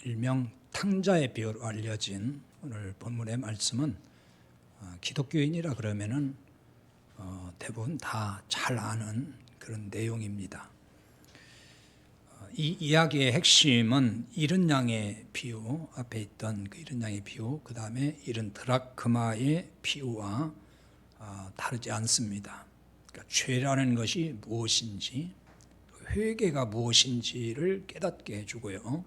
일명 탕자의 비유로 알려진 오늘 본문의 말씀은 기독교인이라 그러면은 대부분 다 잘 아는 그런 내용입니다. 이 이야기의 핵심은 잃은 양의 비유, 앞에 있던 그 잃은 양의 비유, 그 다음에 잃은 드라크마의 비유와 다르지 않습니다. 그러니까 죄라는 것이 무엇인지, 회개가 무엇인지를 깨닫게 해주고요.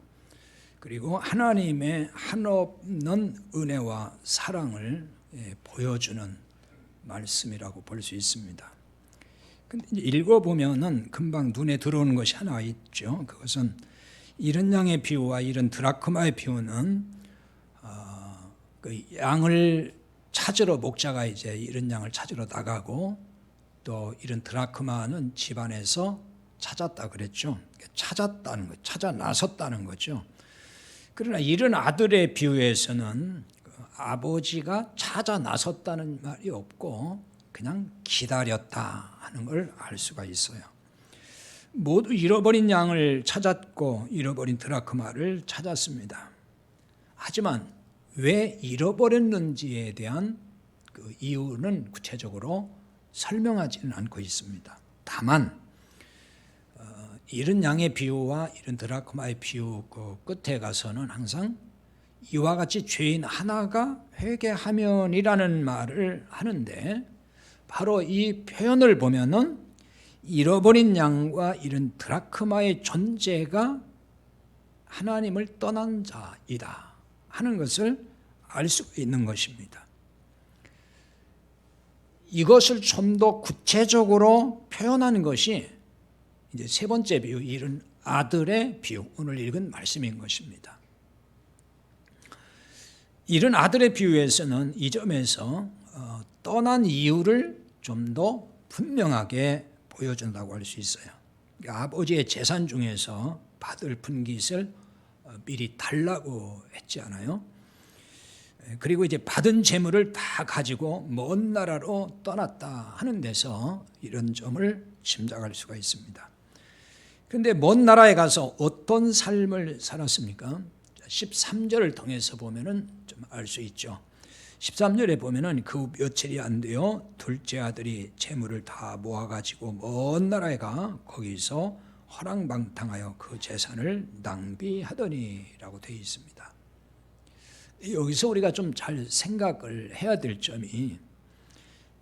그리고 하나님의 한없는 은혜와 사랑을 보여주는 말씀이라고 볼 수 있습니다. 근데 읽어보면은 금방 눈에 들어오는 것이 하나 있죠. 그것은 잃은 양의 비유와 잃은 드라크마의 비유는 그 양을 찾으러 목자가 이제 잃은 양을 찾으러 나가고 또 잃은 드라크마는 집안에서 찾았다 그랬죠. 찾았다는 것, 찾아 나섰다는 거죠. 그러나 잃은 아들의 비유에서는 아버지가 찾아 나섰다는 말이 없고 그냥 기다렸다 하는 걸 알 수가 있어요. 모두 잃어버린 양을 찾았고 잃어버린 드라크마를 찾았습니다. 하지만 왜 잃어버렸는지에 대한 그 이유는 구체적으로 설명하지는 않고 있습니다. 다만 잃은 양의 비유와 잃은 드라크마의 비유 그 끝에 가서는 항상 이와 같이 죄인 하나가 회개하면이라는 말을 하는데 바로 이 표현을 보면은 잃어버린 양과 잃은 드라크마의 존재가 하나님을 떠난 자이다 하는 것을 알 수 있는 것입니다. 이것을 좀 더 구체적으로 표현하는 것이 이제 세 번째 비유, 잃은 아들의 비유, 오늘 읽은 말씀인 것입니다. 잃은 아들의 비유에서는 이 점에서 떠난 이유를 좀 더 분명하게 보여준다고 할 수 있어요. 아버지의 재산 중에서 받을 분깃을 미리 달라고 했지 않아요? 그리고 이제 받은 재물을 다 가지고 먼 나라로 떠났다 하는 데서 이런 점을 짐작할 수가 있습니다. 그런데 먼 나라에 가서 어떤 삶을 살았습니까? 13절을 통해서 보면은 좀 알 수 있죠. 13절에 보면은 그 며칠이 안 돼요. 둘째 아들이 재물을 다 모아가지고 먼 나라에 가 거기서 허랑방탕하여 그 재산을 낭비하더니라고 되어 있습니다. 여기서 우리가 좀 잘 생각을 해야 될 점이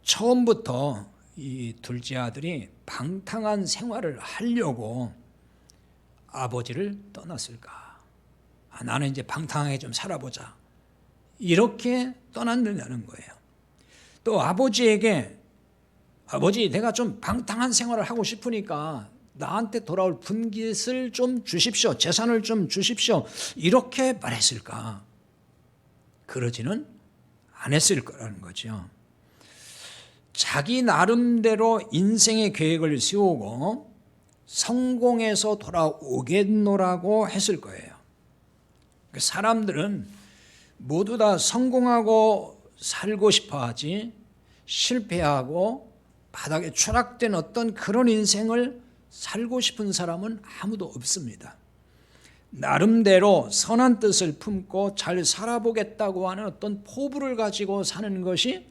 처음부터 이 둘째 아들이 방탕한 생활을 하려고 아버지를 떠났을까? 나는 이제 방탕하게 좀 살아보자. 이렇게 떠났느냐는 거예요. 또 아버지에게 아버지 내가 좀 방탕한 생활을 하고 싶으니까 나한테 돌아올 분깃을 좀 주십시오. 재산을 좀 주십시오. 이렇게 말했을까? 그러지는 않았을 거라는 거죠. 자기 나름대로 인생의 계획을 세우고 성공해서 돌아오겠노라고 했을 거예요. 사람들은 모두 다 성공하고 살고 싶어 하지 실패하고 바닥에 추락된 어떤 그런 인생을 살고 싶은 사람은 아무도 없습니다. 나름대로 선한 뜻을 품고 잘 살아보겠다고 하는 어떤 포부를 가지고 사는 것이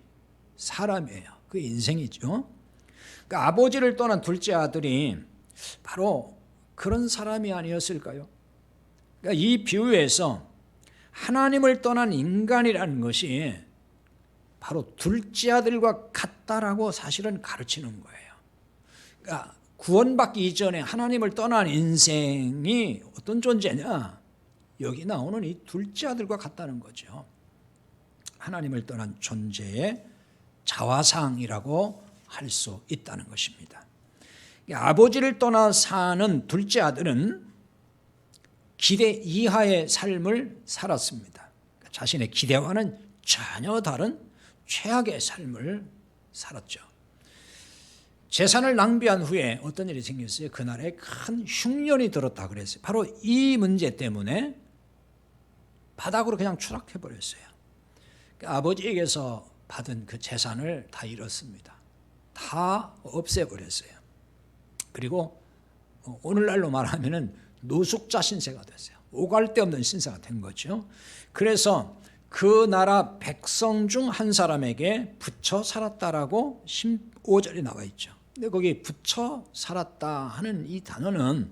사람이에요. 그 인생이죠. 그러니까 아버지를 떠난 둘째 아들이 바로 그런 사람이 아니었을까요? 그러니까 이 비유에서 하나님을 떠난 인간이라는 것이 바로 둘째 아들과 같다라고 사실은 가르치는 거예요. 그러니까 구원받기 이전에 하나님을 떠난 인생이 어떤 존재냐? 여기 나오는 이 둘째 아들과 같다는 거죠. 하나님을 떠난 존재의 자화상이라고 할 수 있다는 것입니다. 아버지를 떠나 사는 둘째 아들은 기대 이하의 삶을 살았습니다. 자신의 기대와는 전혀 다른 최악의 삶을 살았죠. 재산을 낭비한 후에 어떤 일이 생겼어요? 그날에 큰 흉년이 들었다 그랬어요. 바로 이 문제 때문에 바닥으로 그냥 추락해버렸어요. 아버지에게서 받은 그 재산을 다 잃었습니다. 다 없애버렸어요. 그리고 오늘날로 말하면은 노숙자 신세가 됐어요. 오갈 데 없는 신세가 된 거죠. 그래서 그 나라 백성 중 한 사람에게 붙여 살았다라고 15절에 나와 있죠. 근데 거기 붙여 살았다 하는 이 단어는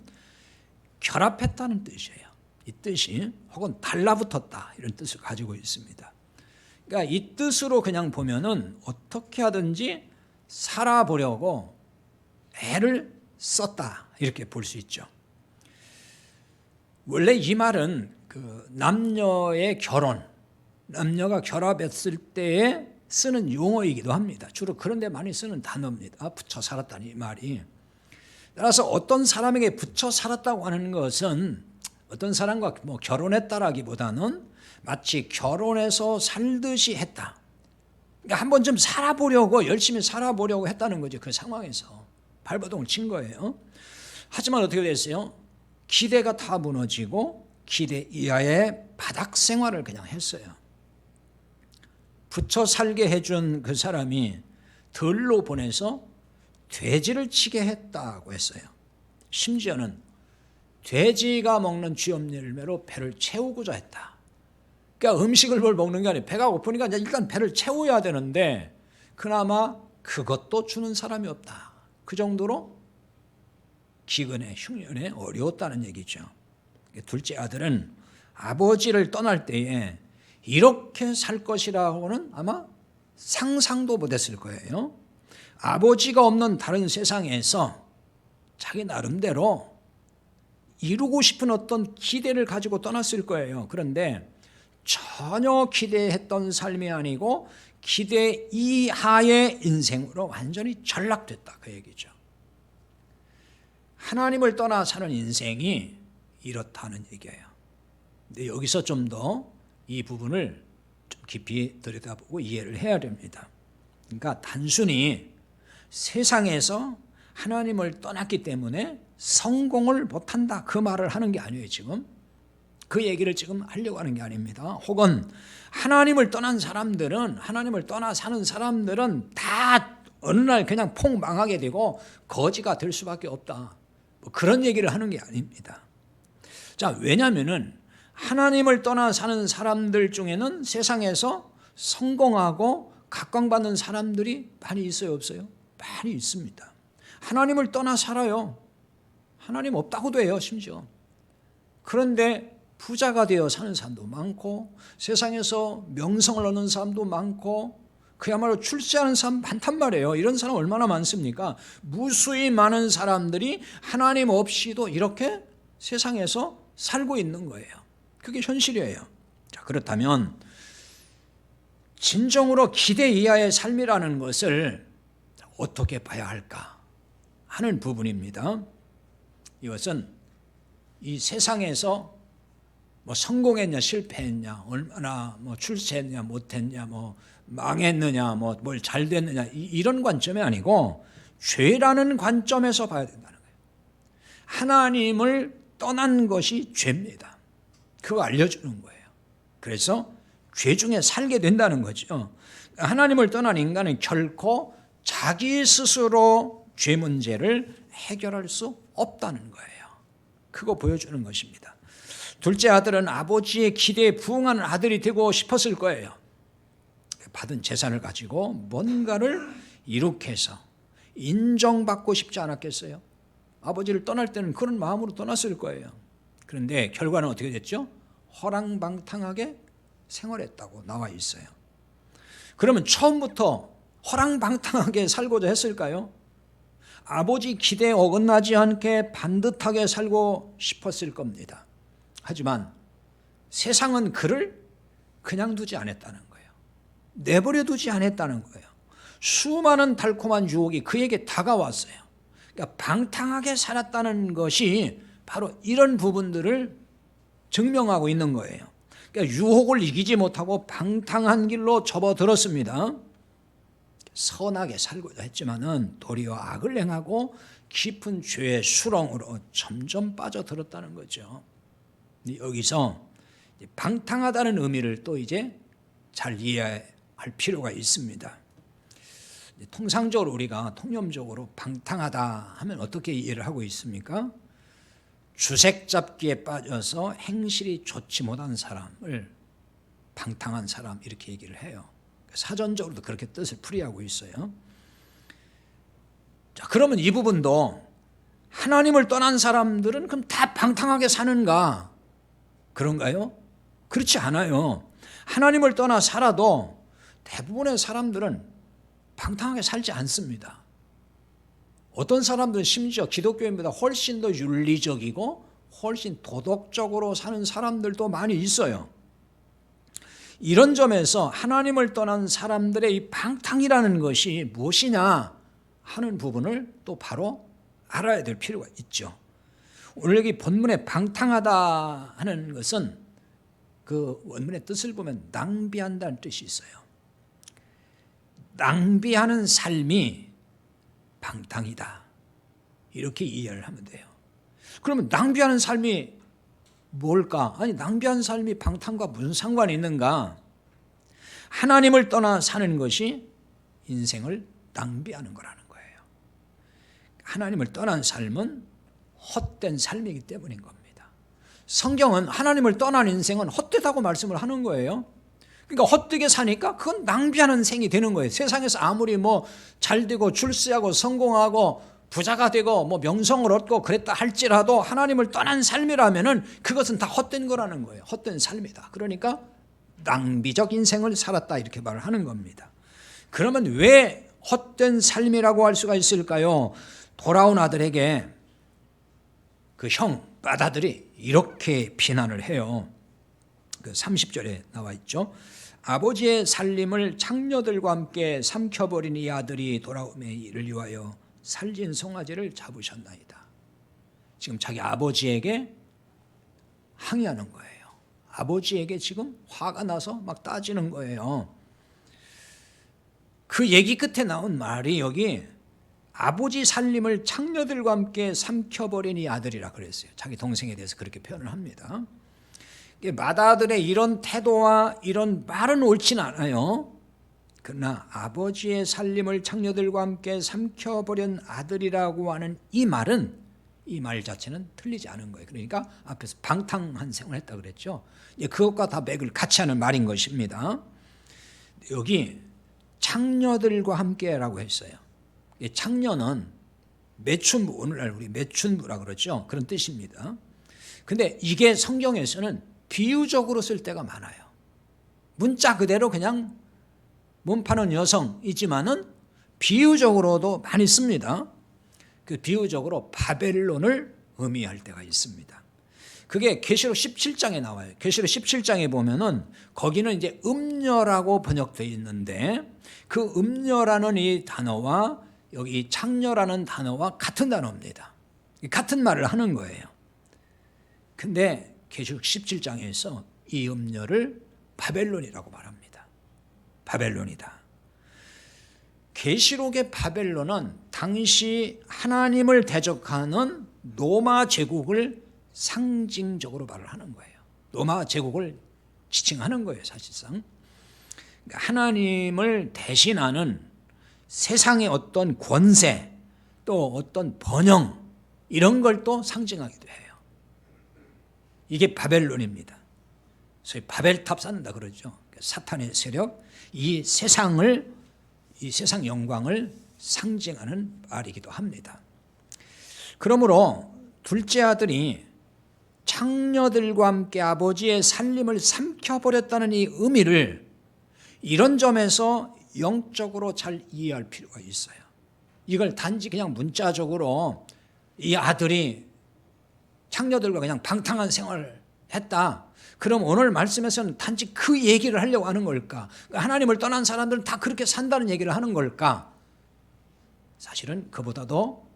결합했다는 뜻이에요. 이 뜻이 혹은 달라붙었다 이런 뜻을 가지고 있습니다. 그러니까 이 뜻으로 그냥 보면은 어떻게 하든지 살아보려고 애를 썼다 이렇게 볼 수 있죠. 원래 이 말은 그 남녀의 결혼, 남녀가 결합했을 때에 쓰는 용어이기도 합니다. 주로 그런 데 많이 쓰는 단어입니다. 붙여 살았다는 이 말이. 따라서 어떤 사람에게 붙여 살았다고 하는 것은 어떤 사람과 뭐 결혼했다라기보다는 마치 결혼해서 살듯이 했다. 그러니까 한번 좀 살아보려고 열심히 살아보려고 했다는 거죠. 그 상황에서 발버둥을 친 거예요. 하지만 어떻게 됐어요? 기대가 다 무너지고 기대 이하의 바닥 생활을 그냥 했어요. 붙여 살게 해준 그 사람이 들로 보내서 돼지를 치게 했다고 했어요. 심지어는 돼지가 먹는 쥐염열매로 배를 채우고자 했다. 그러니까 음식을 뭘 먹는 게 아니라 배가 고프니까 일단 배를 채워야 되는데 그나마 그것도 주는 사람이 없다. 그 정도로 기근에 흉년에 어려웠다는 얘기죠. 둘째 아들은 아버지를 떠날 때에 이렇게 살 것이라고는 아마 상상도 못했을 거예요. 아버지가 없는 다른 세상에서 자기 나름대로 이루고 싶은 어떤 기대를 가지고 떠났을 거예요. 그런데 전혀 기대했던 삶이 아니고 기대 이하의 인생으로 완전히 전락됐다 그 얘기죠. 하나님을 떠나 사는 인생이 이렇다는 얘기예요. 근데 여기서 좀 더 이 부분을 좀 깊이 들여다보고 이해를 해야 됩니다. 그러니까 단순히 세상에서 하나님을 떠났기 때문에 성공을 못한다 그 말을 하는 게 아니에요. 지금 그 얘기를 지금 하려고 하는 게 아닙니다. 혹은 하나님을 떠난 사람들은 하나님을 떠나 사는 사람들은 다 어느 날 그냥 폭망하게 되고 거지가 될 수밖에 없다. 뭐 그런 얘기를 하는 게 아닙니다. 자, 왜냐하면은 하나님을 떠나 사는 사람들 중에는 세상에서 성공하고 각광받는 사람들이 많이 있어요, 없어요? 많이 있습니다. 하나님을 떠나 살아요. 하나님 없다고도 해요, 심지어. 그런데 부자가 되어 사는 사람도 많고 세상에서 명성을 얻는 사람도 많고 그야말로 출세하는 사람 많단 말이에요. 이런 사람 얼마나 많습니까? 무수히 많은 사람들이 하나님 없이도 이렇게 세상에서 살고 있는 거예요. 그게 현실이에요. 자, 그렇다면 진정으로 기대 이하의 삶이라는 것을 어떻게 봐야 할까 하는 부분입니다. 이것은 이 세상에서 뭐 성공했냐 실패했냐 얼마나 뭐 출세했냐 못했냐 뭐 망했느냐 뭐 뭘 잘 됐느냐 이런 관점이 아니고 죄라는 관점에서 봐야 된다는 거예요. 하나님을 떠난 것이 죄입니다. 그거 알려주는 거예요. 그래서 죄 중에 살게 된다는 거죠. 하나님을 떠난 인간은 결코 자기 스스로 죄 문제를 해결할 수 없다는 거예요. 그거 보여주는 것입니다. 둘째 아들은 아버지의 기대에 부응하는 아들이 되고 싶었을 거예요. 받은 재산을 가지고 뭔가를 이룩해서 인정받고 싶지 않았겠어요? 아버지를 떠날 때는 그런 마음으로 떠났을 거예요. 그런데 결과는 어떻게 됐죠? 허랑방탕하게 생활했다고 나와 있어요. 그러면 처음부터 허랑방탕하게 살고자 했을까요? 아버지 기대에 어긋나지 않게 반듯하게 살고 싶었을 겁니다. 하지만 세상은 그를 그냥 두지 않았다는 거예요. 내버려 두지 않았다는 거예요. 수많은 달콤한 유혹이 그에게 다가왔어요. 그러니까 방탕하게 살았다는 것이 바로 이런 부분들을 증명하고 있는 거예요. 그러니까 유혹을 이기지 못하고 방탕한 길로 접어들었습니다. 선하게 살고자 했지만은 도리어 악을 행하고 깊은 죄의 수렁으로 점점 빠져들었다는 거죠. 여기서 방탕하다는 의미를 또 이제 잘 이해할 필요가 있습니다. 통상적으로 우리가 통념적으로 방탕하다 하면 어떻게 이해를 하고 있습니까? 주색 잡기에 빠져서 행실이 좋지 못한 사람을 방탕한 사람 이렇게 얘기를 해요. 사전적으로도 그렇게 뜻을 풀이하고 있어요. 자, 그러면 이 부분도 하나님을 떠난 사람들은 그럼 다 방탕하게 사는가? 그런가요? 그렇지 않아요. 하나님을 떠나 살아도 대부분의 사람들은 방탕하게 살지 않습니다. 어떤 사람들은 심지어 기독교인보다 훨씬 더 윤리적이고 훨씬 도덕적으로 사는 사람들도 많이 있어요. 이런 점에서 하나님을 떠난 사람들의 이 방탕이라는 것이 무엇이냐 하는 부분을 또 바로 알아야 될 필요가 있죠. 오늘 여기 본문에 방탕하다 하는 것은 그 원문의 뜻을 보면 낭비한다는 뜻이 있어요. 낭비하는 삶이 방탕이다. 이렇게 이해를 하면 돼요. 그러면 낭비하는 삶이 뭘까? 아니, 낭비하는 삶이 방탕과 무슨 상관이 있는가? 하나님을 떠나 사는 것이 인생을 낭비하는 거라는 거예요. 하나님을 떠난 삶은 헛된 삶이기 때문인 겁니다. 성경은 하나님을 떠난 인생은 헛되다고 말씀을 하는 거예요. 그러니까 헛되게 사니까 그건 낭비하는 생이 되는 거예요. 세상에서 아무리 잘 되고 출세하고 성공하고 부자가 되고 명성을 얻고 그랬다 할지라도 하나님을 떠난 삶이라면은 그것은 다 헛된 거라는 거예요. 헛된 삶이다. 그러니까 낭비적 인생을 살았다 이렇게 말을 하는 겁니다. 그러면 왜 헛된 삶이라고 할 수가 있을까요? 돌아온 아들에게 그 형 맏아들이 이렇게 비난을 해요. 그 30절에 나와 있죠. 아버지의 살림을 창녀들과 함께 삼켜버린 이 아들이 돌아오매 이를 위하여 살진 송아지를 잡으셨나이다. 지금 자기 아버지에게 항의하는 거예요. 아버지에게 지금 화가 나서 막 따지는 거예요. 그 얘기 끝에 나온 말이 여기 아버지 살림을 창녀들과 함께 삼켜버린 이 아들이라 그랬어요. 자기 동생에 대해서 그렇게 표현을 합니다. 맏아들의 이런 태도와 이런 말은 옳진 않아요. 그러나 아버지의 살림을 창녀들과 함께 삼켜버린 아들이라고 하는 이 말은 이 말 자체는 틀리지 않은 거예요. 그러니까 앞에서 방탕한 생활을 했다 그랬죠. 그것과 다 맥을 같이 하는 말인 것입니다. 여기 창녀들과 함께라고 했어요. 창녀는 매춘부, 오늘날 우리 매춘부라 그러죠. 그런 뜻입니다. 근데 이게 성경에서는 비유적으로 쓸 때가 많아요. 문자 그대로 그냥 몸 파는 여성이지만은 비유적으로도 많이 씁니다. 그 비유적으로 바벨론을 의미할 때가 있습니다. 그게 계시록 17장에 나와요. 계시록 17장에 보면은 거기는 이제 음녀라고 번역되어 있는데 그 음녀라는 이 단어와 여기 창녀라는 단어와 같은 단어입니다. 같은 말을 하는 거예요. 근데 계시록 17장에서 이 음녀를 바벨론이라고 말합니다. 바벨론이다. 계시록의 바벨론은 당시 하나님을 대적하는 로마 제국을 상징적으로 말을 하는 거예요. 로마 제국을 지칭하는 거예요, 사실상. 하나님을 대신하는 세상의 어떤 권세, 또 어떤 번영, 이런 걸 또 상징하기도 해요. 이게 바벨론입니다. 소위 바벨탑 쌓는다 그러죠. 사탄의 세력, 이 세상 영광을 상징하는 말이기도 합니다. 그러므로 둘째 아들이 창녀들과 함께 아버지의 살림을 삼켜버렸다는 이 의미를 이런 점에서 영적으로 잘 이해할 필요가 있어요. 이걸 단지 그냥 문자적으로 이 아들이 창녀들과 그냥 방탕한 생활을 했다. 그럼 오늘 말씀에서는 단지 그 얘기를 하려고 하는 걸까? 하나님을 떠난 사람들은 다 그렇게 산다는 얘기를 하는 걸까? 사실은 그보다도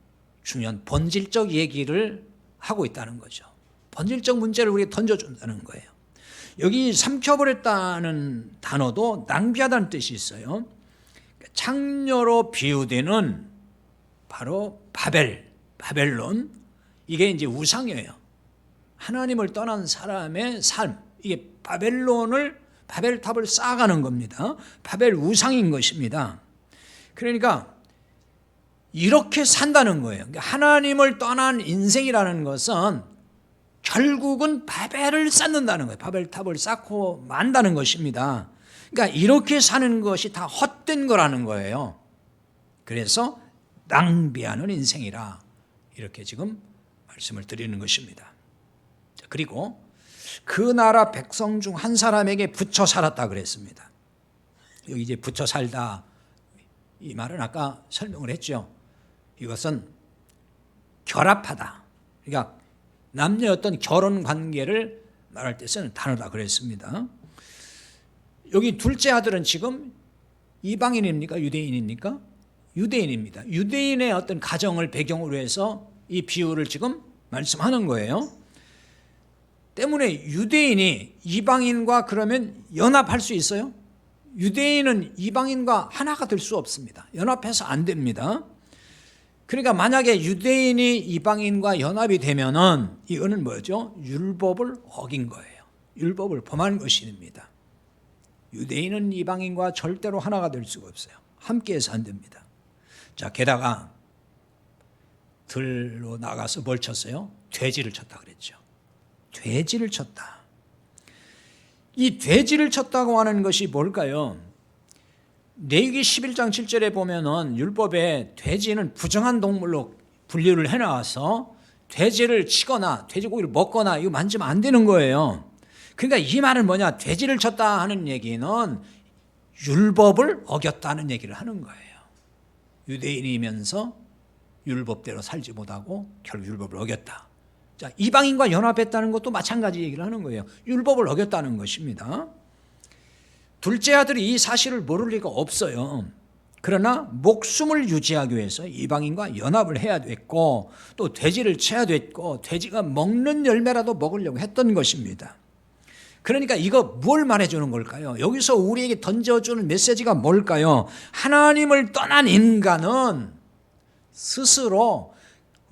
중요한 본질적 얘기를 하고 있다는 거죠. 본질적 문제를 우리에게 던져준다는 거예요. 여기 삼켜버렸다는 단어도 낭비하다는 뜻이 있어요. 창녀로 비유되는 바로 바벨론, 이게 이제 우상이에요. 하나님을 떠난 사람의 삶, 이게 바벨탑을 쌓아가는 겁니다. 바벨 우상인 것입니다. 그러니까 이렇게 산다는 거예요. 하나님을 떠난 인생이라는 것은 결국은 바벨을 쌓는다는 거예요. 바벨탑을 쌓고 만다는 것입니다. 그러니까 이렇게 사는 것이 다 헛된 거라는 거예요. 그래서 낭비하는 인생이라 이렇게 지금 말씀을 드리는 것입니다. 그리고 그 나라 백성 중 한 사람에게 붙여 살았다 그랬습니다. 여기 이제 붙여 살다 이 말은 아까 설명을 했죠. 이것은 결합하다. 그러니까 남녀의 어떤 결혼 관계를 말할 때 쓰는 단어다 그랬습니다. 여기 둘째 아들은 지금 이방인입니까? 유대인입니까? 유대인입니다. 유대인의 어떤 가정을 배경으로 해서 이 비유를 지금 말씀하는 거예요. 때문에 유대인이 이방인과 그러면 연합할 수 있어요? 유대인은 이방인과 하나가 될 수 없습니다. 연합해서 안 됩니다. 그러니까 만약에 유대인이 이방인과 연합이 되면은 이거는 뭐죠? 율법을 어긴 거예요. 율법을 범한 것입니다. 유대인은 이방인과 절대로 하나가 될 수가 없어요. 함께해서 안 됩니다. 자, 게다가 들로 나가서 뭘 쳤어요? 돼지를 쳤다 그랬죠. 돼지를 쳤다. 이 돼지를 쳤다고 하는 것이 뭘까요? 레위기 11장 7절에 보면은 율법에 돼지는 부정한 동물로 분류를 해놔서 돼지를 치거나 돼지고기를 먹거나 이거 만지면 안 되는 거예요. 그러니까 이 말은 뭐냐? 돼지를 쳤다 하는 얘기는 율법을 어겼다는 얘기를 하는 거예요. 유대인이면서 율법대로 살지 못하고 결국 율법을 어겼다. 자, 이방인과 연합했다는 것도 마찬가지 얘기를 하는 거예요. 율법을 어겼다는 것입니다. 둘째 아들이 이 사실을 모를 리가 없어요. 그러나 목숨을 유지하기 위해서 이방인과 연합을 해야 됐고 또 돼지를 쳐야 됐고 돼지가 먹는 열매라도 먹으려고 했던 것입니다. 그러니까 이거 뭘 말해주는 걸까요? 여기서 우리에게 던져주는 메시지가 뭘까요? 하나님을 떠난 인간은 스스로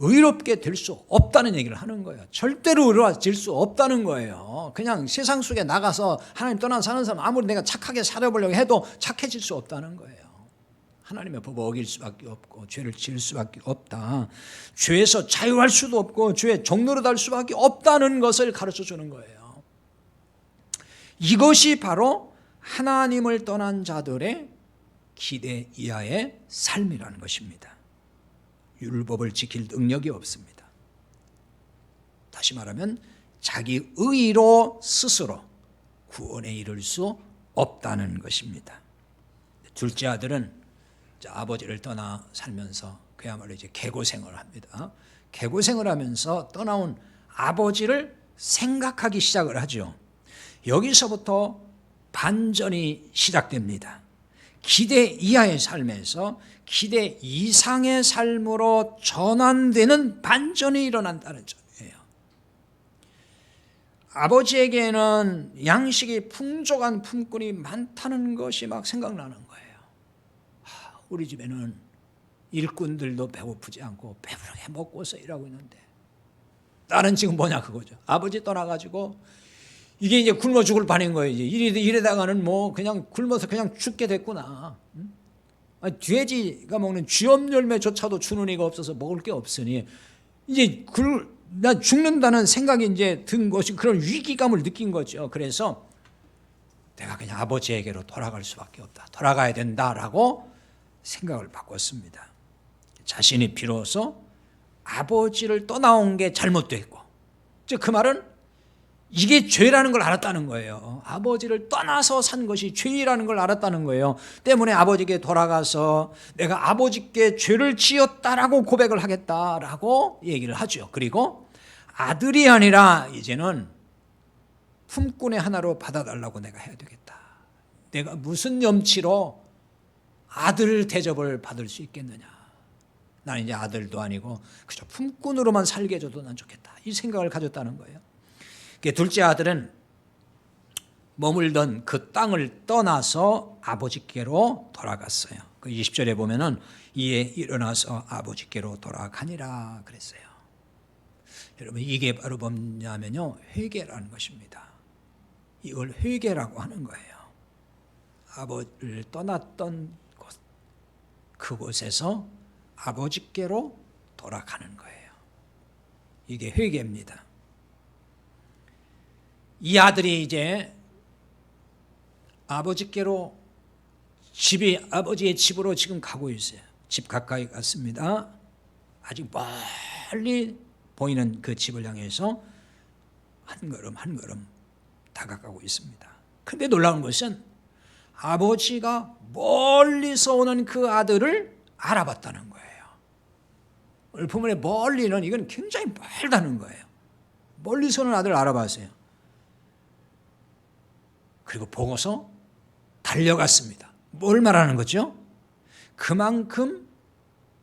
의롭게 될 수 없다는 얘기를 하는 거예요. 절대로 의로워질 수 없다는 거예요. 그냥 세상 속에 나가서 하나님 떠나 사는 사람 아무리 내가 착하게 살아보려고 해도 착해질 수 없다는 거예요. 하나님의 법을 어길 수밖에 없고 죄를 지을 수밖에 없다. 죄에서 자유할 수도 없고 죄의 종노릇 할 수밖에 없다는 것을 가르쳐 주는 거예요. 이것이 바로 하나님을 떠난 자들의 기대 이하의 삶이라는 것입니다. 율법을 지킬 능력이 없습니다. 다시 말하면 자기 의로 스스로 구원에 이를 수 없다는 것입니다. 둘째 아들은 아버지를 떠나 살면서 그야말로 이제 개고생을 합니다. 개고생을 하면서 떠나온 아버지를 생각하기 시작을 하죠. 여기서부터 반전이 시작됩니다. 기대 이하의 삶에서 기대 이상의 삶으로 전환되는 반전이 일어난다는 점이에요. 아버지에게는 양식이 풍족한 품꾼이 많다는 것이 막 생각나는 거예요. 우리 집에는 일꾼들도 배고프지 않고 배부르게 먹고서 일하고 있는데 나는 지금 뭐냐 그거죠. 아버지 떠나가지고 이게 이제 굶어 죽을 판인 거예요. 이제 이래다가는 뭐 그냥 굶어서 그냥 죽게 됐구나. 돼지가 먹는 쥐엄 열매조차도 주는 이가 없어서 먹을 게 없으니 이제 나 죽는다는 생각이 이제 든 것이 그런 위기감을 느낀 거죠. 그래서 내가 그냥 아버지에게로 돌아갈 수밖에 없다. 돌아가야 된다라고 생각을 바꿨습니다. 자신이 비로소 아버지를 떠나온 게 잘못됐고, 즉 그 말은 이게 죄라는 걸 알았다는 거예요. 아버지를 떠나서 산 것이 죄라는 걸 알았다는 거예요. 때문에 아버지께 돌아가서 내가 아버지께 죄를 지었다라고 고백을 하겠다라고 얘기를 하죠. 그리고 아들이 아니라 이제는 품꾼의 하나로 받아달라고 내가 해야 되겠다. 내가 무슨 염치로 아들 대접을 받을 수 있겠느냐. 나는 이제 아들도 아니고 그저 품꾼으로만 살게 해줘도 난 좋겠다. 이 생각을 가졌다는 거예요. 둘째 아들은 머물던 그 땅을 떠나서 아버지께로 돌아갔어요. 그 20절에 보면은 이에 일어나서 아버지께로 돌아가니라 그랬어요. 여러분 이게 바로 뭐냐면요, 회개라는 것입니다. 이걸 회개라고 하는 거예요. 아버지를 떠났던 곳, 그곳에서 아버지께로 돌아가는 거예요. 이게 회개입니다. 이 아들이 이제 아버지께로 아버지의 집으로 지금 가고 있어요. 집 가까이 갔습니다. 아직 멀리 보이는 그 집을 향해서 한 걸음 한 걸음 다가가고 있습니다. 근데 놀라운 것은 아버지가 멀리서 오는 그 아들을 알아봤다는 거예요. 얼품에 멀리는 이건 굉장히 멀다는 거예요. 멀리서 오는 아들을 알아봤어요. 그리고 보고서 달려갔습니다. 뭘 말하는 거죠? 그만큼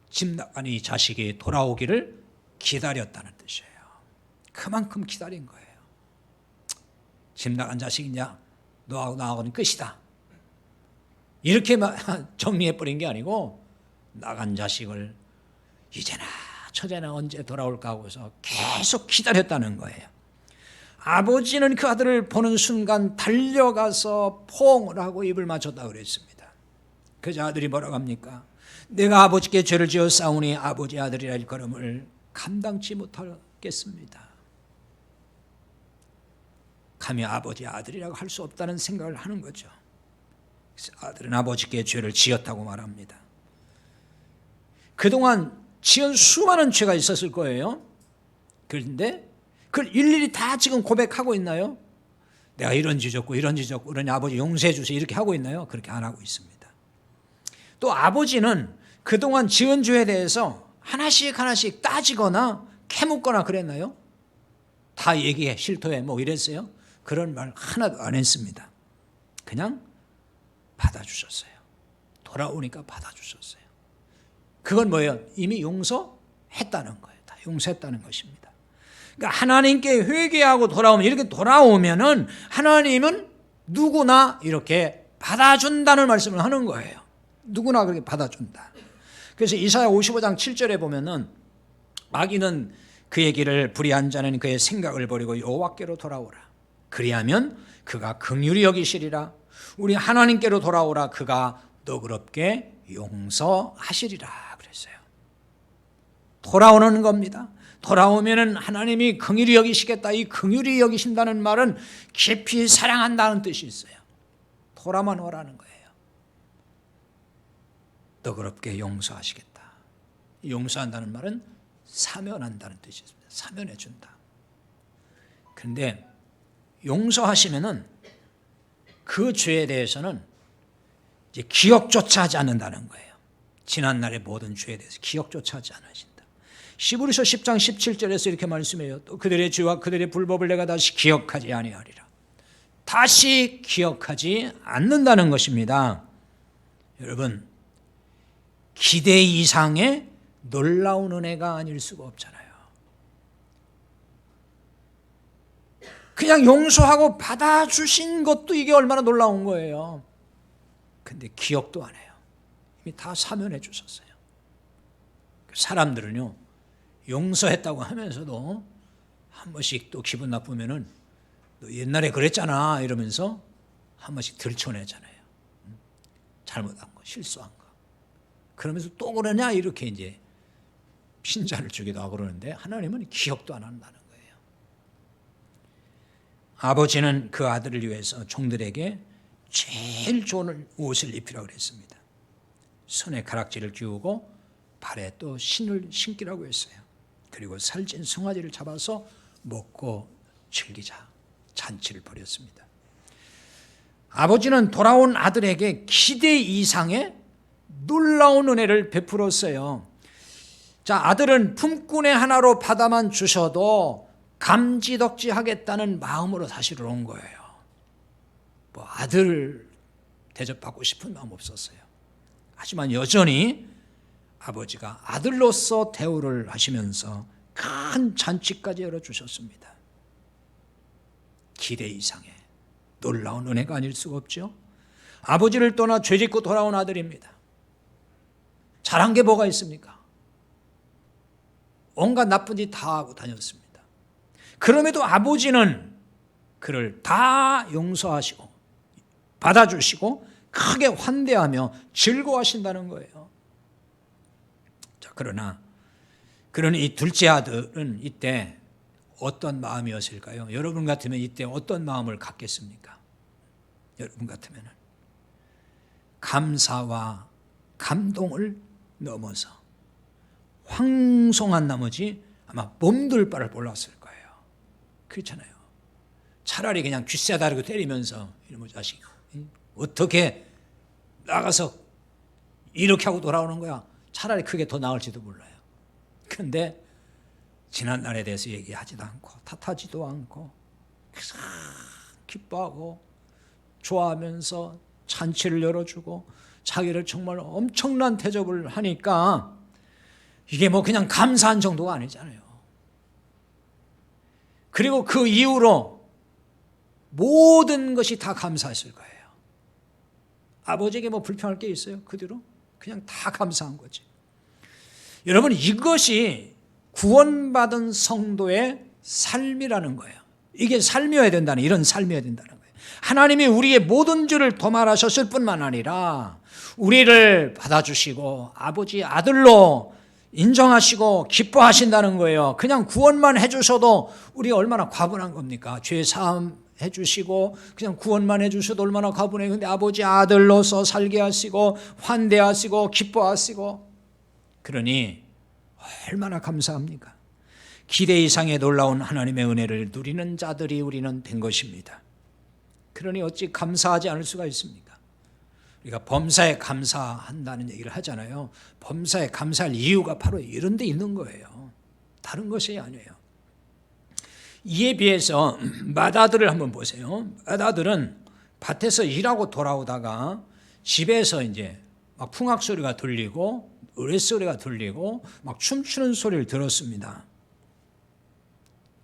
집 나간 이 자식이 돌아오기를 기다렸다는 뜻이에요. 그만큼 기다린 거예요. 집 나간 자식이냐? 너하고 나하고는 끝이다. 이렇게 정리해버린 게 아니고 나간 자식을 이제나 저제나 언제 돌아올까 하고서 계속 기다렸다는 거예요. 아버지는 그 아들을 보는 순간 달려가서 포옹을 하고 입을 맞췄다 그랬습니다. 그저 아들이 뭐라고 합니까? 내가 아버지께 죄를 지어 싸우니 아버지 아들이라 일컬음을 감당치 못하겠습니다. 감히 아버지 아들이라고 할 수 없다는 생각을 하는 거죠. 그래서 아들은 아버지께 죄를 지었다고 말합니다. 그동안 지은 수많은 죄가 있었을 거예요. 그런데 그걸 일일이 다 지금 고백하고 있나요? 내가 이런 죄 졌고 이런 죄 졌고 그러니 아버지 용서해 주세요 이렇게 하고 있나요? 그렇게 안 하고 있습니다. 또 아버지는 그동안 지은 죄에 대해서 하나씩 하나씩 따지거나 캐묻거나 그랬나요? 다 얘기해 실토해 뭐 이랬어요? 그런 말 하나도 안 했습니다. 그냥 받아주셨어요. 돌아오니까 받아주셨어요. 그건 뭐예요? 이미 용서했다는 거예요. 다 용서했다는 것입니다. 그러니까 하나님께 회개하고 돌아오면 이렇게 돌아오면은 하나님은 누구나 이렇게 받아준다는 말씀을 하는 거예요. 누구나 그렇게 받아준다. 그래서 이사야 55장 7절에 보면은 악인은 그의 길을 불의한 자는 그의 생각을 버리고 여호와께로 돌아오라. 그리하면 그가 긍휼히 여기시리라. 우리 하나님께로 돌아오라. 그가 너그럽게 용서하시리라 그랬어요. 돌아오는 겁니다. 돌아오면은 하나님이 긍휼히 여기시겠다. 이 긍휼히 여기신다는 말은 깊이 사랑한다는 뜻이 있어요. 돌아만 오라는 거예요. 너그럽게 용서하시겠다. 용서한다는 말은 사면한다는 뜻이 있습니다. 사면해 준다. 그런데 용서하시면은 그 죄에 대해서는 이제 기억조차 하지 않는다는 거예요. 지난날의 모든 죄에 대해서 기억조차 하지 않으신다. 히브리서 10장 17절에서 이렇게 말씀해요. 또 그들의 죄와 그들의 불법을 내가 다시 기억하지 아니하리라. 다시 기억하지 않는다는 것입니다. 여러분, 기대 이상의 놀라운 은혜가 아닐 수가 없잖아요. 그냥 용서하고 받아주신 것도 이게 얼마나 놀라운 거예요. 근데 기억도 안 해요. 이미 다 사면해 주셨어요. 사람들은요, 용서했다고 하면서도 한 번씩 또 기분 나쁘면은 너 옛날에 그랬잖아 이러면서 한 번씩 들춰내잖아요. 잘못한 거, 실수한 거. 그러면서 또 그러냐 이렇게 이제 핀잔을 주기도 하고 그러는데 하나님은 기억도 안 한다는 거예요. 아버지는 그 아들을 위해서 종들에게 제일 좋은 옷을 입히라고 그랬습니다. 손에 가락지를 끼우고 발에 또 신을 신기라고 했어요. 그리고 살찐 송아지를 잡아서 먹고 즐기자 잔치를 벌였습니다. 아버지는 돌아온 아들에게 기대 이상의 놀라운 은혜를 베풀었어요. 자, 아들은 품꾼의 하나로 받아만 주셔도 감지덕지 하겠다는 마음으로 사실 온 거예요. 뭐 아들 대접받고 싶은 마음 없었어요. 하지만 여전히 아버지가 아들로서 대우를 하시면서 큰 잔치까지 열어주셨습니다. 기대 이상의 놀라운 은혜가 아닐 수가 없죠. 아버지를 떠나 죄짓고 돌아온 아들입니다. 잘한 게 뭐가 있습니까? 온갖 나쁜 짓 다 하고 다녔습니다. 그럼에도 아버지는 그를 다 용서하시고 받아주시고 크게 환대하며 즐거워하신다는 거예요. 자, 그러나 이 둘째 아들은 이때 어떤 마음이었을까요? 여러분 같으면 이때 어떤 마음을 갖겠습니까? 여러분 같으면 감사와 감동을 넘어서 황송한 나머지 아마 몸둘 바를 몰랐을 거예요. 그렇잖아요. 차라리 그냥 귓새다리고 때리면서 이놈의 자식 어떻게 나가서 이렇게 하고 돌아오는 거야. 차라리 그게 더 나을지도 몰라요. 그런데 지난 날에 대해서 얘기하지도 않고 탓하지도 않고 기뻐하고 좋아하면서 잔치를 열어주고 자기를 정말 엄청난 대접을 하니까 이게 뭐 그냥 감사한 정도가 아니잖아요. 그리고 그 이후로 모든 것이 다 감사했을 거예요. 아버지에게 뭐 불평할 게 있어요? 그 뒤로 그냥 다 감사한 거지. 여러분, 이것이 구원받은 성도의 삶이라는 거예요. 이게 삶이어야 된다는, 이런 삶이어야 된다는 거예요. 하나님이 우리의 모든 죄를 도말하셨을 뿐만 아니라 우리를 받아주시고 아버지 아들로 인정하시고 기뻐하신다는 거예요. 그냥 구원만 해주셔도 우리 얼마나 과분한 겁니까? 죄 사함 해주시고 그냥 구원만 해주셔도 얼마나 과분해요. 근데 아버지 아들로서 살게 하시고 환대하시고 기뻐하시고, 그러니 얼마나 감사합니까? 기대 이상의 놀라운 하나님의 은혜를 누리는 자들이 우리는 된 것입니다. 그러니 어찌 감사하지 않을 수가 있습니까? 우리가 범사에 감사한다는 얘기를 하잖아요. 범사에 감사할 이유가 바로 이런 데 있는 거예요. 다른 것이 아니에요. 이에 비해서 맏아들을 한번 보세요. 맏아들은 밭에서 일하고 돌아오다가 집에서 이제 막 풍악 소리가 들리고 노랫소리가 들리고 막 춤추는 소리를 들었습니다.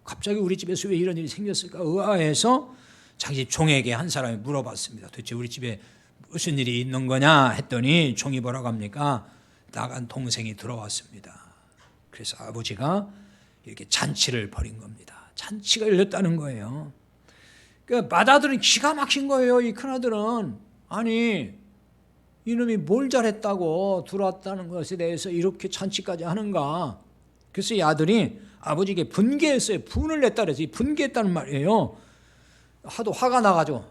갑자기 우리 집에서 왜 이런 일이 생겼을까 의아해서 자기 집 종에게 한 사람이 물어봤습니다. 도대체 우리 집에 무슨 일이 있는 거냐 했더니 종이 뭐라고 합니까? 나간 동생이 들어왔습니다. 그래서 아버지가 이렇게 잔치를 벌인 겁니다. 잔치가 열렸다는 거예요. 그러니까 맏아들은 기가 막힌 거예요. 이 큰아들은 아니 이놈이 뭘 잘했다고 들어왔다는 것에 대해서 이렇게 잔치까지 하는가. 그래서 이 아들이 아버지에게 분개했어요. 분을 냈다 그래서 분개했다는 말이에요. 하도 화가 나가지고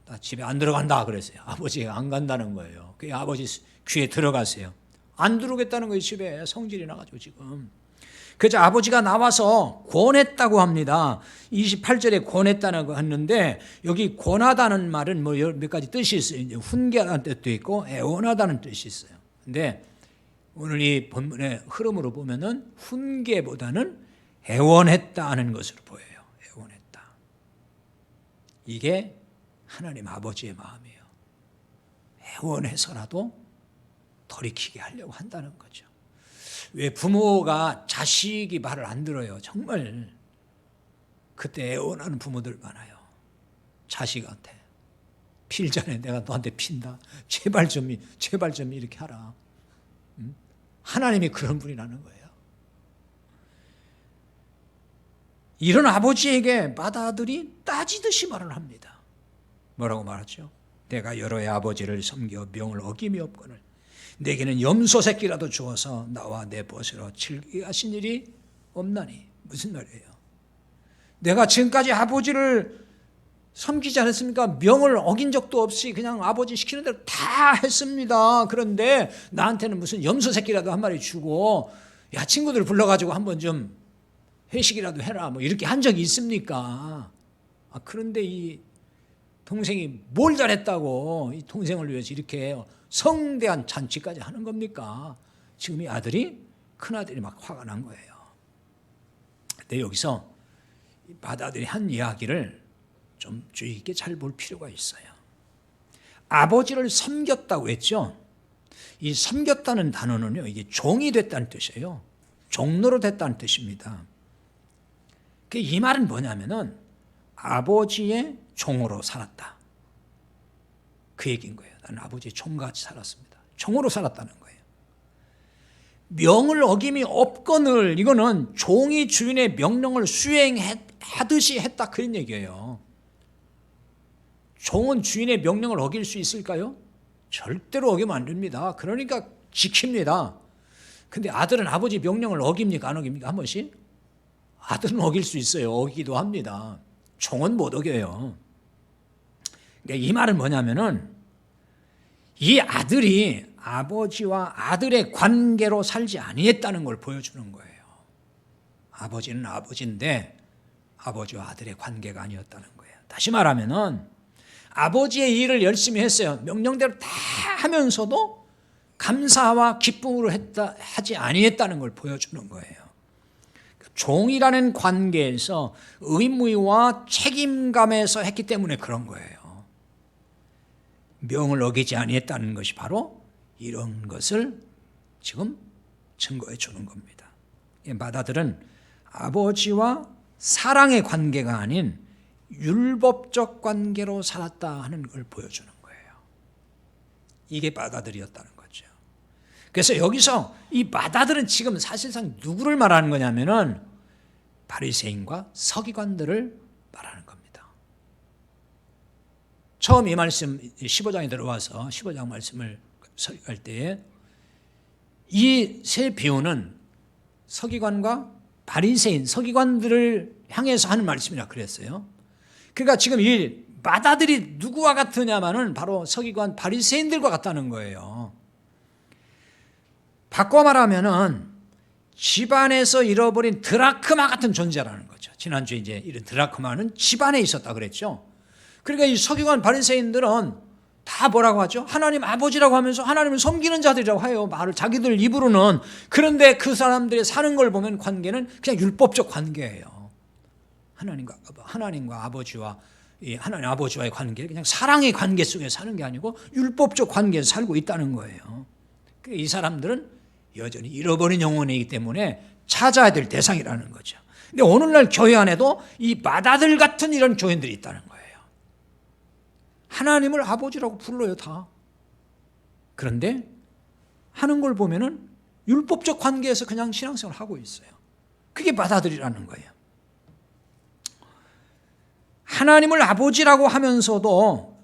나 집에 안 들어간다 그랬어요. 아버지가 안 간다는 거예요. 그 아버지 귀에 들어가세요. 안 들어오겠다는 거예요. 집에 성질이 나가지고 지금. 그래서 아버지가 나와서 권했다고 합니다. 28절에 권했다고 했는데 여기 권하다는 말은 뭐 몇 가지 뜻이 있어요. 이제 훈계하다는 뜻도 있고 애원하다는 뜻이 있어요. 근데 오늘 이 본문의 흐름으로 보면은 훈계보다는 애원했다는 것으로 보여요. 애원했다. 이게 하나님 아버지의 마음이에요. 애원해서라도 돌이키게 하려고 한다는 거죠. 왜 부모가 자식이 말을 안 들어요. 정말 그때 애원하는 부모들 많아요. 자식한테 필자네 내가 너한테 핀다. 제발 좀 이렇게 하라. 하나님이 그런 분이라는 거예요. 이런 아버지에게 맏아들이 따지듯이 말을 합니다. 뭐라고 말하죠? 내가 여러의 아버지를 섬겨 명을 어김이 없거늘 내게는 염소 새끼라도 주어서 나와 내 벗으로 즐기게 하신 일이 없나니. 무슨 말이에요? 내가 지금까지 아버지를 섬기지 않았습니까? 명을 어긴 적도 없이 그냥 아버지 시키는 대로 다 했습니다. 그런데 나한테는 무슨 염소 새끼라도 한 마리 주고 야 친구들 불러가지고 한번 좀 회식이라도 해라 뭐 이렇게 한 적이 있습니까? 그런데 이 동생이 뭘 잘했다고 이 동생을 위해서 이렇게 성대한 잔치까지 하는 겁니까? 지금 이 아들이 큰아들이 막 화가 난 거예요. 근데 여기서 맏아들이 한 이야기를 좀 주의 깊게 잘 볼 필요가 있어요. 아버지를 섬겼다고 했죠. 이 섬겼다는 단어는요, 이게 종이 됐다는 뜻이에요. 종로로 됐다는 뜻입니다. 이 말은 뭐냐면은 아버지의 종으로 살았다. 그 얘기인 거예요. 나는 아버지의 종같이 살았습니다. 종으로 살았다는 거예요. 명을 어김이 없거늘 이거는 종이 주인의 명령을 수행하듯이 했다 그런 얘기예요. 종은 주인의 명령을 어길 수 있을까요? 절대로 어기면 안 됩니다. 그러니까 지킵니다. 근데 아들은 아버지 명령을 어깁니까? 안 어깁니까? 한 번씩? 아들은 어길 수 있어요. 어기기도 합니다. 종은 못 어겨요. 그러니까 이 말은 뭐냐면은 이 아들이 아버지와 아들의 관계로 살지 아니했다는 걸 보여주는 거예요. 아버지는 아버지인데 아버지와 아들의 관계가 아니었다는 거예요. 다시 말하면은 아버지의 일을 열심히 했어요. 명령대로 다 하면서도 감사와 기쁨으로 하지 아니했다는 걸 보여주는 거예요. 종이라는 관계에서 의무와 책임감에서 했기 때문에 그런 거예요. 명을 어기지 아니했다는 것이 바로 이런 것을 지금 증거해 주는 겁니다. 맏아들은 아버지와 사랑의 관계가 아닌 율법적 관계로 살았다 하는 걸 보여주는 거예요. 이게 맏아들이었다는 거죠. 그래서 여기서 이 맏아들은 지금 사실상 누구를 말하는 거냐면은 바리새인과 서기관들을 말하는 겁니다. 처음 이 말씀 15장에 들어와서 15장 말씀을 설교할 때에 이 세 비유는 서기관과 바리새인, 서기관들을 향해서 하는 말씀이라 그랬어요. 그러니까 지금 이 맏아들이 누구와 같으냐면은 바로 서기관 바리새인들과 같다는 거예요. 바꿔 말하면은 집안에서 잃어버린 드라크마 같은 존재라는 거죠. 지난주에 이제 이런 드라크마는 집안에 있었다 그랬죠. 그러니까 이 서기관 바리새인들은 다 뭐라고 하죠? 하나님 아버지라고 하면서 하나님을 섬기는 자들이라고 해요. 말을 자기들 입으로는. 그런데 그 사람들이 사는 걸 보면 관계는 그냥 율법적 관계예요. 하나님과 아버지와 하나님 아버지와의 관계, 그냥 사랑의 관계 속에 사는 게 아니고 율법적 관계에서 살고 있다는 거예요. 이 사람들은 여전히 잃어버린 영혼이기 때문에 찾아야 될 대상이라는 거죠. 근데 오늘날 교회 안에도 이 맏아들 같은 이런 교인들이 있다는 거예요. 하나님을 아버지라고 불러요, 다. 그런데 하는 걸 보면은 율법적 관계에서 그냥 신앙생활을 하고 있어요. 그게 맏아들이라는 거예요. 하나님을 아버지라고 하면서도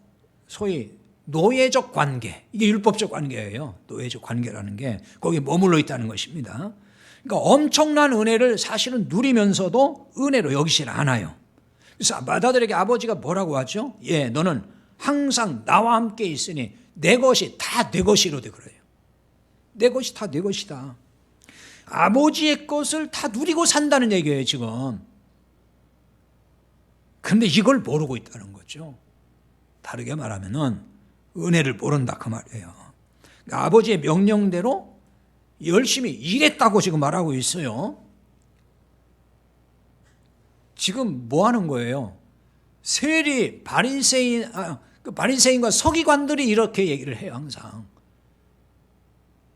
소위 노예적 관계, 이게 율법적 관계예요. 노예적 관계라는 게 거기에 머물러 있다는 것입니다. 그러니까 엄청난 은혜를 사실은 누리면서도 은혜로 여기질 않아요. 그래서 맏아들에게 아버지가 뭐라고 하죠? 예, 너는 항상 나와 함께 있으니 내 것이 다 내 것이로되 그래요. 내 것이 다 내 것이다. 아버지의 것을 다 누리고 산다는 얘기예요, 지금. 그런데 이걸 모르고 있다는 거죠. 다르게 말하면은 은혜를 모른다 그 말이에요. 그러니까 아버지의 명령대로 열심히 일했다고 지금 말하고 있어요. 지금 뭐 하는 거예요? 세리 바리새인과 서기관들이 이렇게 얘기를 해요, 항상.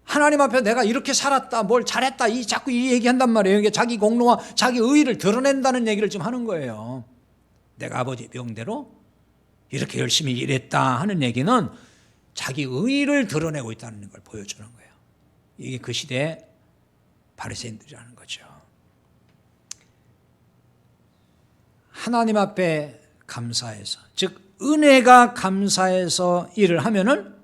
하나님 앞에 내가 이렇게 살았다, 뭘 잘했다, 자꾸 이 얘기한단 말이에요. 이게 자기 공로와 자기 의의를 드러낸다는 얘기를 지금 하는 거예요. 내가 아버지 명대로 이렇게 열심히 일했다 하는 얘기는 자기 의의를 드러내고 있다는 걸 보여주는 거예요. 이게 그 시대의 바리새인들이라는 거죠. 하나님 앞에 감사해서, 즉 은혜가 감사해서 일을 하면은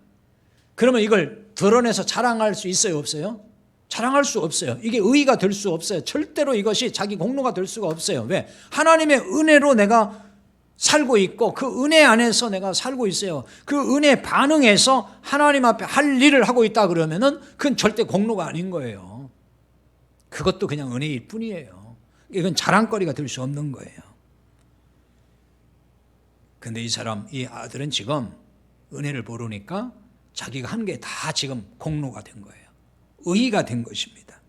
그러면 이걸 드러내서 자랑할 수 있어요, 없어요? 자랑할 수 없어요. 이게 의의가 될 수 없어요. 절대로 이것이 자기 공로가 될 수가 없어요. 왜? 하나님의 은혜로 내가 살고 있고 그 은혜 안에서 내가 살고 있어요. 그 은혜 반응해서 하나님 앞에 할 일을 하고 있다 그러면은 그건 절대 공로가 아닌 거예요. 그것도 그냥 은혜일 뿐이에요. 이건 자랑거리가 될 수 없는 거예요. 근데 이 아들은 지금 은혜를 모르니까 자기가 한 게 다 지금 공로가 된 거예요. 의의가 된 것입니다.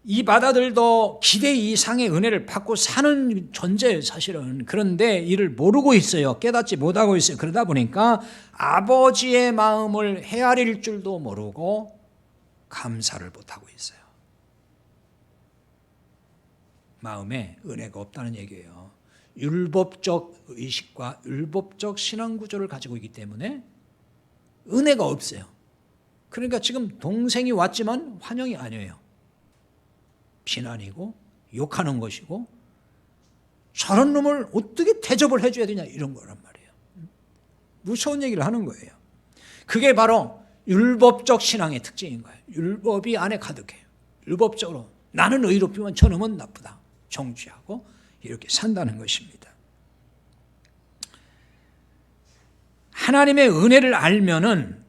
이 맏아들도 기대 이상의 은혜를 받고 사는 존재예요, 사실은. 그런데 이를 모르고 있어요. 깨닫지 못하고 있어요. 그러다 보니까 아버지의 마음을 헤아릴 줄도 모르고 감사를 못하고 있어요. 마음에 은혜가 없다는 얘기예요. 율법적 의식과 율법적 신앙 구조를 가지고 있기 때문에 은혜가 없어요. 그러니까 지금 동생이 왔지만 환영이 아니에요. 비난이고 욕하는 것이고 저런 놈을 어떻게 대접을 해줘야 되냐 이런 거란 말이에요. 무서운 얘기를 하는 거예요. 그게 바로 율법적 신앙의 특징인 거예요. 율법이 안에 가득해요. 율법적으로 나는 의롭지만 저놈은 나쁘다. 정죄하고 이렇게 산다는 것입니다. 하나님의 은혜를 알면은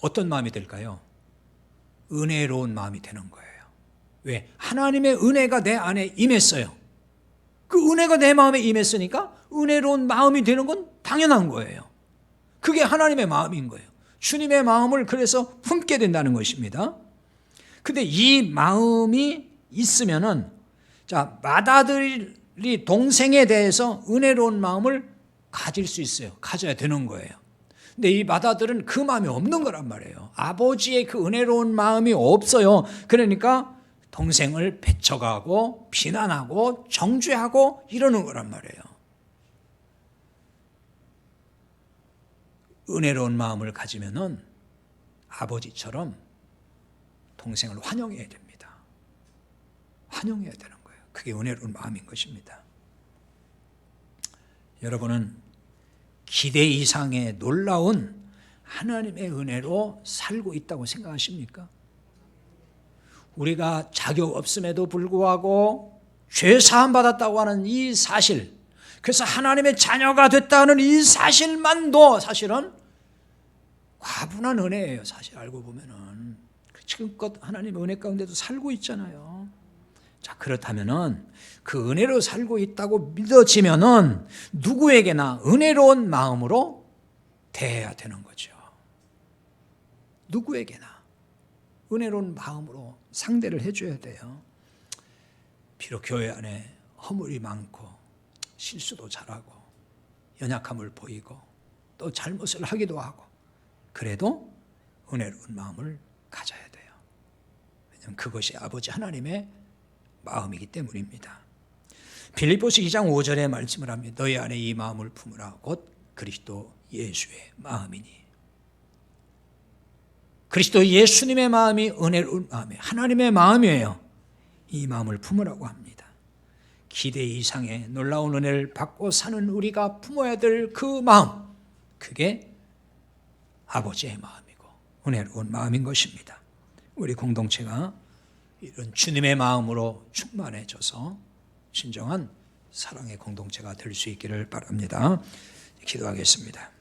어떤 마음이 들까요? 은혜로운 마음이 되는 거예요. 왜? 하나님의 은혜가 내 안에 임했어요. 그 은혜가 내 마음에 임했으니까 은혜로운 마음이 되는 건 당연한 거예요. 그게 하나님의 마음인 거예요. 주님의 마음을 그래서 품게 된다는 것입니다. 근데 이 마음이 있으면은, 자, 맏아들이 동생에 대해서 은혜로운 마음을 가질 수 있어요. 가져야 되는 거예요. 근데 이 맏아들은 그 마음이 없는 거란 말이에요. 아버지의 그 은혜로운 마음이 없어요. 그러니까 동생을 배척하고 비난하고 정죄하고 이러는 거란 말이에요. 은혜로운 마음을 가지면은 아버지처럼 동생을 환영해야 됩니다. 환영해야 되는 거예요. 그게 은혜로운 마음인 것입니다. 여러분은 기대 이상의 놀라운 하나님의 은혜로 살고 있다고 생각하십니까? 우리가 자격 없음에도 불구하고 죄 사함 받았다고 하는 이 사실, 그래서 하나님의 자녀가 됐다는 이 사실만도 사실은 과분한 은혜예요. 사실 알고 보면은 지금껏 하나님의 은혜 가운데도 살고 있잖아요. 자, 그렇다면은 그 은혜로 살고 있다고 믿어지면은 누구에게나 은혜로운 마음으로 대해야 되는 거죠. 누구에게나 은혜로운 마음으로 상대를 해줘야 돼요. 비록 교회 안에 허물이 많고 실수도 잘하고 연약함을 보이고 또 잘못을 하기도 하고, 그래도 은혜로운 마음을 가져야 돼요. 왜냐하면 그것이 아버지 하나님의 마음이기 때문입니다. 빌립보서 2장 5절에 말씀을 합니다. 너희 안에 이 마음을 품으라. 곧 그리스도 예수의 마음이니. 그리스도 예수님의 마음이 은혜로운 마음이에요. 하나님의 마음이에요. 이 마음을 품으라고 합니다. 기대 이상의 놀라운 은혜를 받고 사는 우리가 품어야 될 그 마음, 그게 아버지의 마음이고 은혜로운 마음인 것입니다. 우리 공동체가 이런 주님의 마음으로 충만해져서 진정한 사랑의 공동체가 될 수 있기를 바랍니다. 기도하겠습니다.